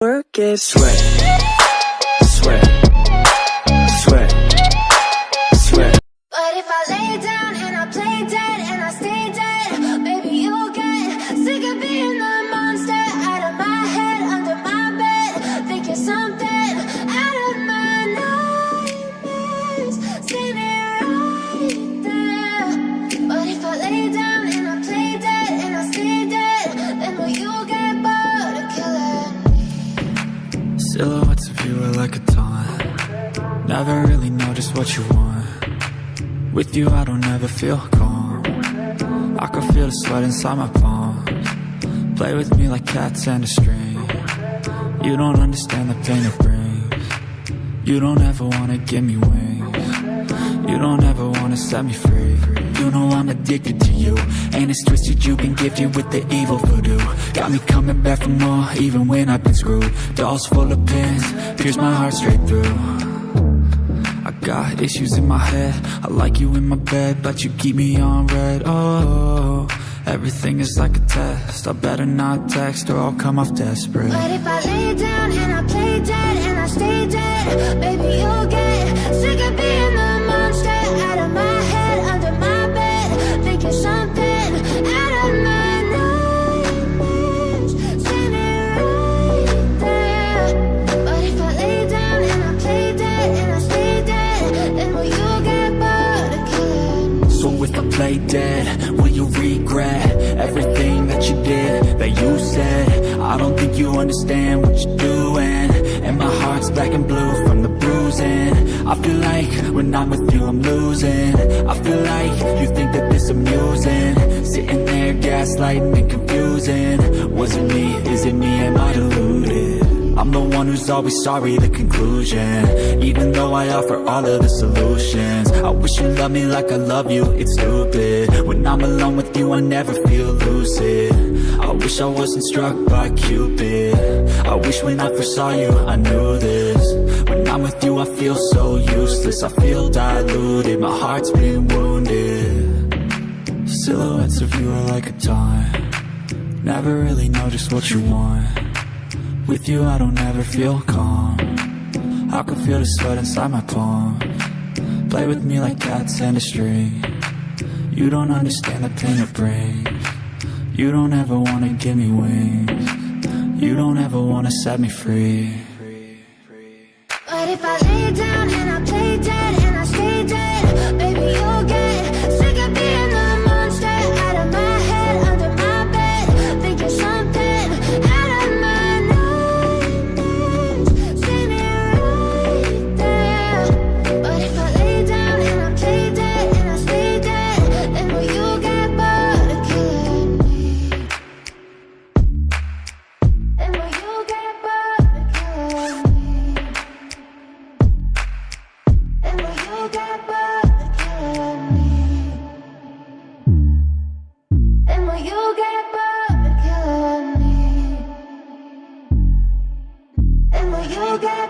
Work is sweat, sweat, sweat, sweat. But if I lay down and I play dead and I stay dead, baby, you'll get sick of being the monster out of my head, under my bed, thinking something out of my nightmares, standing right there. But if I lay down and I play dead and I stay dead, then will you get bored of killing me? Silhouettes of you are like a taunt. Never really know just what you want. With you I don't ever feel calm. I can feel the sweat inside my palms. Play with me like cats and a string. You don't understand the pain it brings. You don't ever wanna give me wings. You don't ever wanna set me free. You know I'm addicted to you, and it's twisted, you've been gifted with the evil voodoo. Got me coming back for more, even when I've been screwed. Dolls full of pins, pierce my heart straight through. I got issues in my head, I like you in my bed, but you keep me on red. Oh, everything is like a test, I better not text or I'll come off desperate. But if I lay down and I play dead and I stay dead, baby, you'll get sick of being the monster out of my head, under my bed, thinking something out of my nightmares, standing right there. But if I lay down and I play dead and I stay dead, then will you get bored of killing me? So if I play dead, will you regret everything that you did, that you said? I don't think you understand what you're doing, and my heart's black and blue from the bruising. I feel like when I'm with you I'm losing. I feel like you think that this amusing, sitting there gaslighting and confusing. Was it me? Is it me? Am I deluded? I'm the one who's always sorry, the conclusion, even though I offer all of the solutions. I wish you loved me like I love you, it's stupid. When I'm alone with you I never feel lucid. I wish I wasn't struck by Cupid. I wish when I first saw you I knew this. When I'm with you I feel so useless, I feel diluted, my heart's been wounded. Silhouettes of you are like a taunt. Never really know just what you want. With you I don't ever feel calm. I can feel the sweat inside my palms. Play with me like cats and a string. You don't understand the pain it brings. You don't ever wanna give me wings. You don't ever wanna set me free. But if I lay down and I play dead and I stay dead, baby, you'll get sick of being the monster out of my head, under my bed, thinking something out of my nightmares, standing right there. But if I lay down and I play dead and I stay dead, then will you get bored of killing me? Then will you get bored of killing me? And will you get bored of killing me? And will you get bored of killing me? And will you get